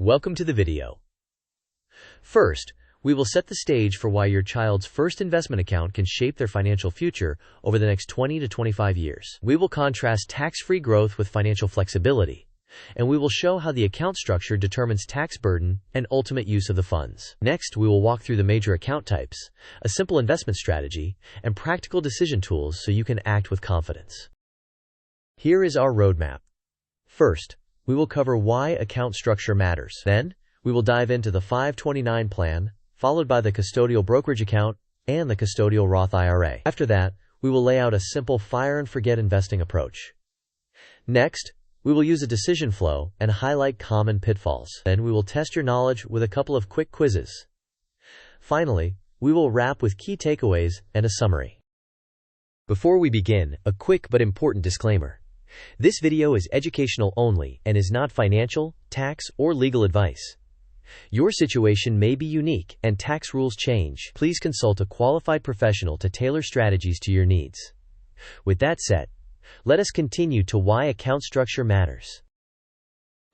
Welcome to the video. First, we will set the stage for why your child's first investment account can shape their financial future over the next 20 to 25 years. We will contrast tax-free growth with financial flexibility, and we will show how the account structure determines tax burden and ultimate use of the funds. Next, we will walk through the major account types, a simple investment strategy, and practical decision tools so you can act with confidence. Here is our roadmap. First, we will cover why account structure matters. Then, we will dive into the 529 plan, followed by the custodial brokerage account and the custodial Roth IRA. After that, we will lay out a simple fire-and-forget investing approach. Next, we will use a decision flow and highlight common pitfalls. Then we will test your knowledge with a couple of quick quizzes. Finally, we will wrap with key takeaways and a summary. Before we begin, a quick but important disclaimer. This video is educational only and is not financial, tax, or legal advice. Your situation may be unique and tax rules change. Please consult a qualified professional to tailor strategies to your needs. With that said, let us continue to why account structure matters.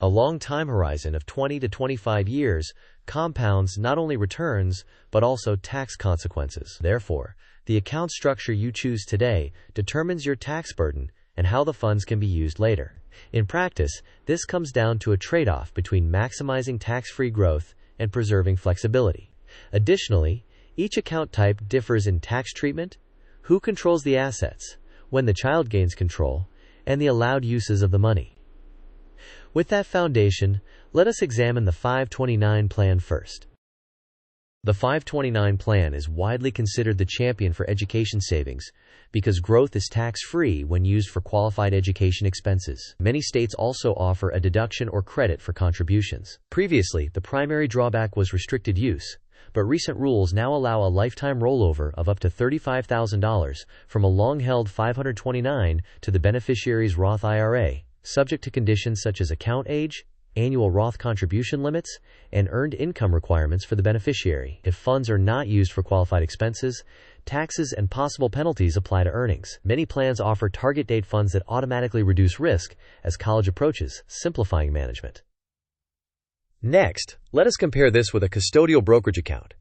A long time horizon of 20 to 25 years compounds not only returns, but also tax consequences. Therefore, the account structure you choose today determines your tax burden and how the funds can be used later. In practice, this comes down to a trade-off between maximizing tax-free growth and preserving flexibility. Additionally, each account type differs in tax treatment, who controls the assets, when the child gains control, and the allowed uses of the money. With that foundation, let us examine the 529 plan first. The 529 plan is widely considered the champion for education savings because growth is tax-free when used for qualified education expenses. Many states also offer a deduction or credit for contributions. Previously, the primary drawback was restricted use, but recent rules now allow a lifetime rollover of up to $35,000 from a long-held 529 to the beneficiary's Roth IRA, subject to conditions such as account age, annual Roth contribution limits, and earned income requirements for the beneficiary. If funds are not used for qualified expenses, taxes and possible penalties apply to earnings. Many plans offer target date funds that automatically reduce risk as college approaches, simplifying management. Next, let us compare this with a custodial brokerage account.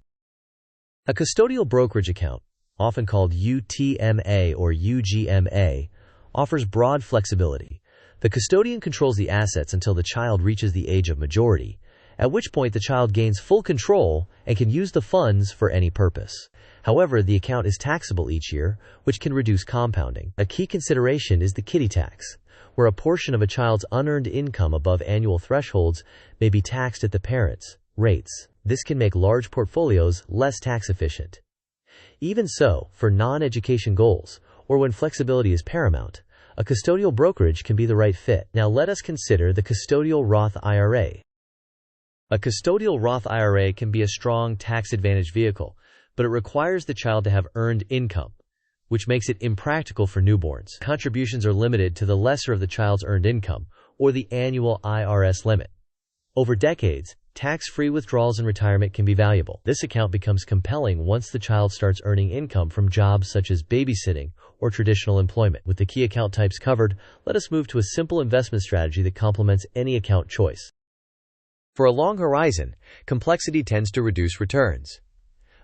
A custodial brokerage account, often called UTMA or UGMA, offers broad flexibility. The custodian controls the assets until the child reaches the age of majority, at which point the child gains full control and can use the funds for any purpose. However, the account is taxable each year, which can reduce compounding. A key consideration is the Kiddie Tax, where a portion of a child's unearned income above annual thresholds may be taxed at the parents' rates. This can make large portfolios less tax efficient. Even so, for non-education goals, or when flexibility is paramount, a custodial brokerage can be the right fit. Now let us consider the custodial Roth IRA. A custodial Roth IRA can be a strong tax-advantaged vehicle, but it requires the child to have earned income, which makes it impractical for newborns. Contributions are limited to the lesser of the child's earned income, or the annual IRS limit. Over decades, tax-free withdrawals in retirement can be valuable. This account becomes compelling once the child starts earning income from jobs such as babysitting or traditional employment. With the key account types covered, let us move to a simple investment strategy that complements any account choice. For a long horizon, complexity tends to reduce returns.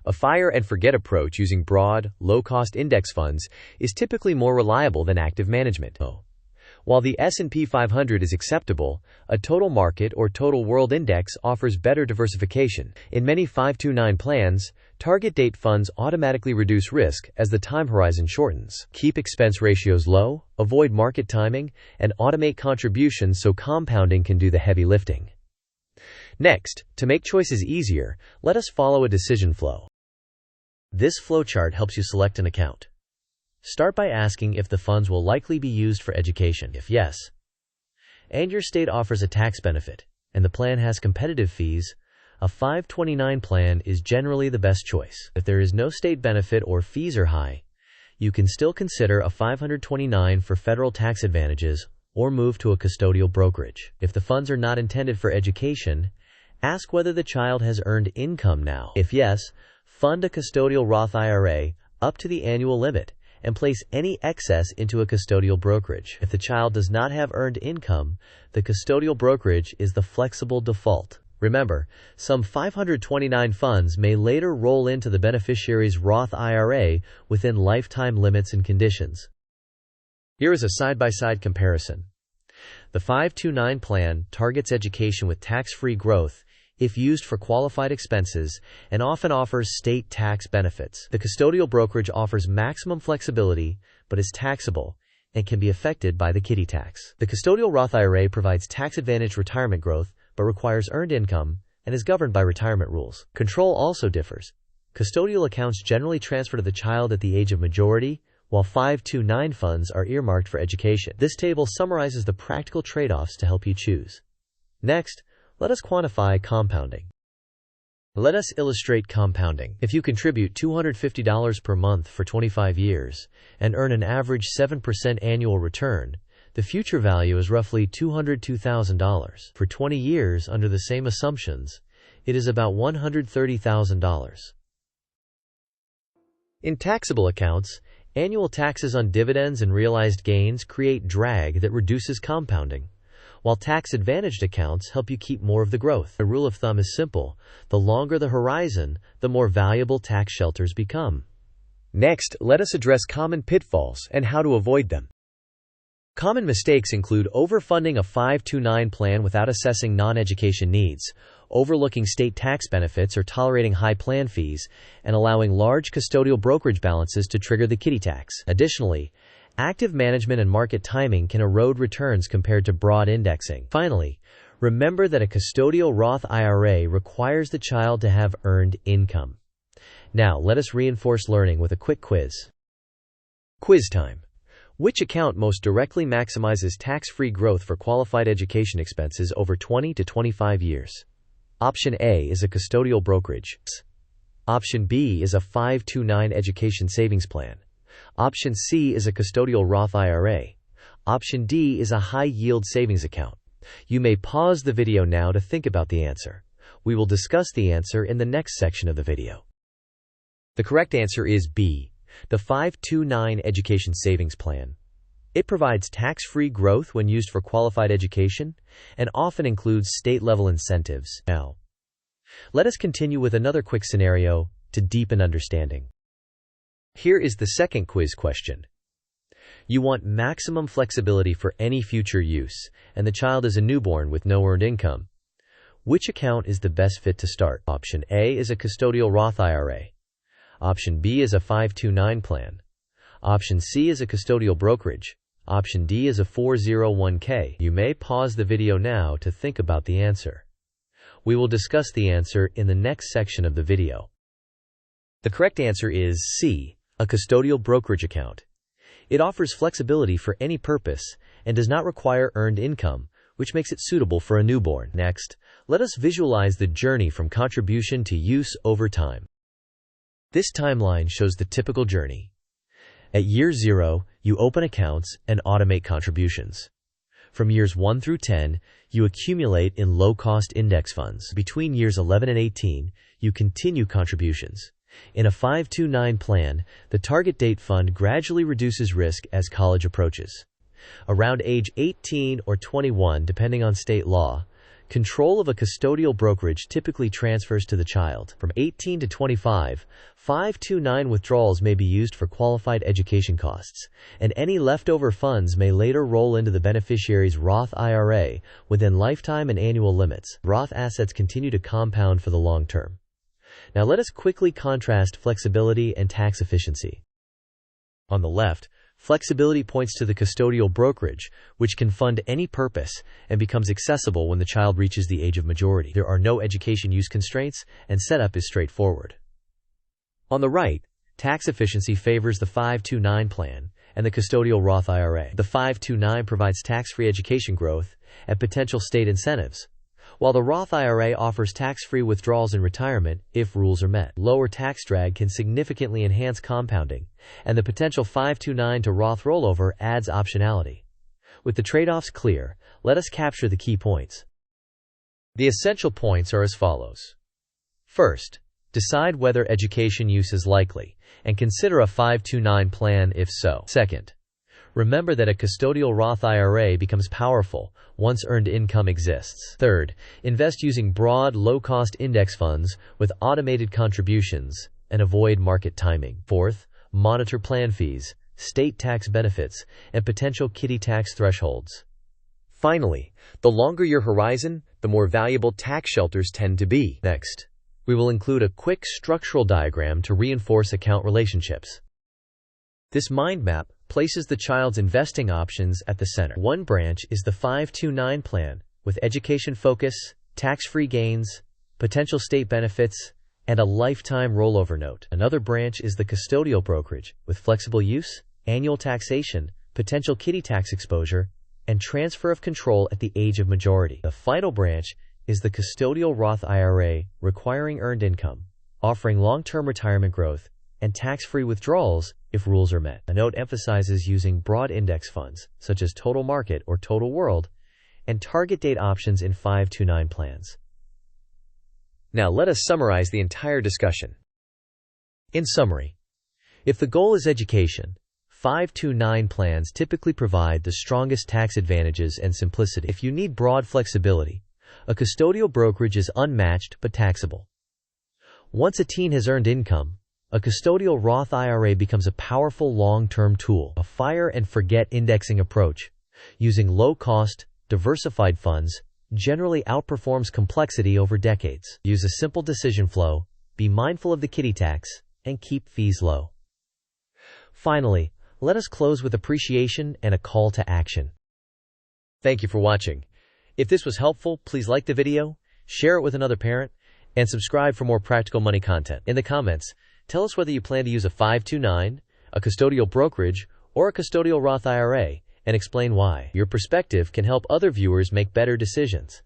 A fire-and-forget approach using broad, low-cost index funds is typically more reliable than active management. While the S&P 500 is acceptable, a total market or total world index offers better diversification. In many 529 plans, target date funds automatically reduce risk as the time horizon shortens. Keep expense ratios low, avoid market timing, and automate contributions so compounding can do the heavy lifting. Next, to make choices easier, let us follow a decision flow. This flowchart helps you select an account. Start by asking if the funds will likely be used for education. If yes, and your state offers a tax benefit, and the plan has competitive fees, a 529 plan is generally the best choice. If there is no state benefit or fees are high, you can still consider a 529 for federal tax advantages or move to a custodial brokerage. If the funds are not intended for education, ask whether the child has earned income now. If yes, fund a custodial Roth IRA up to the annual limit and place any excess into a custodial brokerage. If the child does not have earned income, the custodial brokerage is the flexible default. Remember, some 529 funds may later roll into the beneficiary's Roth IRA within lifetime limits and conditions. Here is a side-by-side comparison. The 529 plan targets education with tax-free growth if used for qualified expenses and often offers state tax benefits. The custodial brokerage offers maximum flexibility but is taxable and can be affected by the Kiddie Tax. The custodial Roth IRA provides tax-advantaged retirement growth but requires earned income and is governed by retirement rules. Control also differs. Custodial accounts generally transfer to the child at the age of majority, while 529 funds are earmarked for education. This table summarizes the practical trade-offs to help you choose. Next, let us quantify compounding. Let us illustrate compounding. If you contribute $250 per month for 25 years and earn an average 7% annual return, the future value is roughly $202,000. For 20 years under the same assumptions, it is about $130,000. In taxable accounts, annual taxes on dividends and realized gains create drag that reduces compounding, while tax-advantaged accounts help you keep more of the growth. The rule of thumb is simple: the longer the horizon, the more valuable tax shelters become. Next, let us address common pitfalls and how to avoid them. Common mistakes include overfunding a 529 plan without assessing non-education needs, overlooking state tax benefits or tolerating high plan fees, and allowing large custodial brokerage balances to trigger the Kiddie Tax. Additionally, active management and market timing can erode returns compared to broad indexing. Finally, remember that a custodial Roth IRA requires the child to have earned income. Now, let us reinforce learning with a quick quiz. Quiz time. Which account most directly maximizes tax-free growth for qualified education expenses over 20 to 25 years? Option A is a custodial brokerage. Option B is a 529 education savings plan. Option C is a custodial Roth IRA. Option D is a high-yield savings account. You may pause the video now to think about the answer. We will discuss the answer in the next section of the video. The correct answer is B, the 529 Education Savings Plan. It provides tax-free growth when used for qualified education and often includes state-level incentives. Now, let us continue with another quick scenario to deepen understanding. Here is the second quiz question. You want maximum flexibility for any future use, and the child is a newborn with no earned income. Which account is the best fit to start? Option A is a custodial Roth IRA. Option B is a 529 plan. Option C is a custodial brokerage. Option D is a 401k. You may pause the video now to think about the answer. We will discuss the answer in the next section of the video. The correct answer is C, a custodial brokerage account. It offers flexibility for any purpose and does not require earned income, which makes it suitable for a newborn. Next, let us visualize the journey from contribution to use over time. This timeline shows the typical journey. At year 0, you open accounts and automate contributions. From years 1 through 10, you accumulate in low-cost index funds. Between years 11 and 18, you continue contributions. In a 529 plan, the target date fund gradually reduces risk as college approaches. Around age 18 or 21, depending on state law, control of a custodial brokerage typically transfers to the child. From 18 to 25, 529 withdrawals may be used for qualified education costs, and any leftover funds may later roll into the beneficiary's Roth IRA within lifetime and annual limits. Roth assets continue to compound for the long term. Now let us quickly contrast flexibility and tax efficiency. On the left, flexibility points to the custodial brokerage, which can fund any purpose and becomes accessible when the child reaches the age of majority. There are no education use constraints, and setup is straightforward. On the right, tax efficiency favors the 529 plan and the custodial Roth IRA. The 529 provides tax-free education growth and potential state incentives, while the Roth IRA offers tax-free withdrawals in retirement if rules are met. Lower tax drag can significantly enhance compounding, and the potential 529 to Roth rollover adds optionality. With the trade-offs clear, let us capture the key points. The essential points are as follows. First, decide whether education use is likely, and consider a 529 plan if so. Second, Remember that a custodial Roth IRA becomes powerful once earned income exists. Third, invest using broad, low-cost index funds with automated contributions and avoid market timing. Fourth, monitor plan fees, state tax benefits, and potential Kiddie Tax thresholds. Finally, the longer your horizon, the more valuable tax shelters tend to be. Next, we will include a quick structural diagram to reinforce account relationships. This mind map places the child's investing options at the center. One branch is the 529 plan, with education focus, tax-free gains, potential state benefits, and a lifetime rollover note. Another branch is the custodial brokerage, with flexible use, annual taxation, potential Kiddie Tax exposure, and transfer of control at the age of majority. The final branch is the custodial Roth IRA, requiring earned income, offering long-term retirement growth, and tax-free withdrawals if rules are met. A note emphasizes using broad index funds, such as total market or total world, and target date options in 529 plans. Now let us summarize the entire discussion. In summary, if the goal is education, 529 plans typically provide the strongest tax advantages and simplicity. If you need broad flexibility, a custodial brokerage is unmatched but taxable. Once a teen has earned income, a custodial Roth IRA becomes a powerful long-term tool. A fire-and-forget indexing approach, using low-cost, diversified funds, generally outperforms complexity over decades. Use a simple decision flow, be mindful of the Kiddie Tax, and keep fees low. Finally, let us close with appreciation and a call to action. Thank you for watching. If this was helpful, please like the video, share it with another parent, and subscribe for more practical money content. In the comments, tell us whether you plan to use a 529, a custodial brokerage, or a custodial Roth IRA, and explain why. Your perspective can help other viewers make better decisions.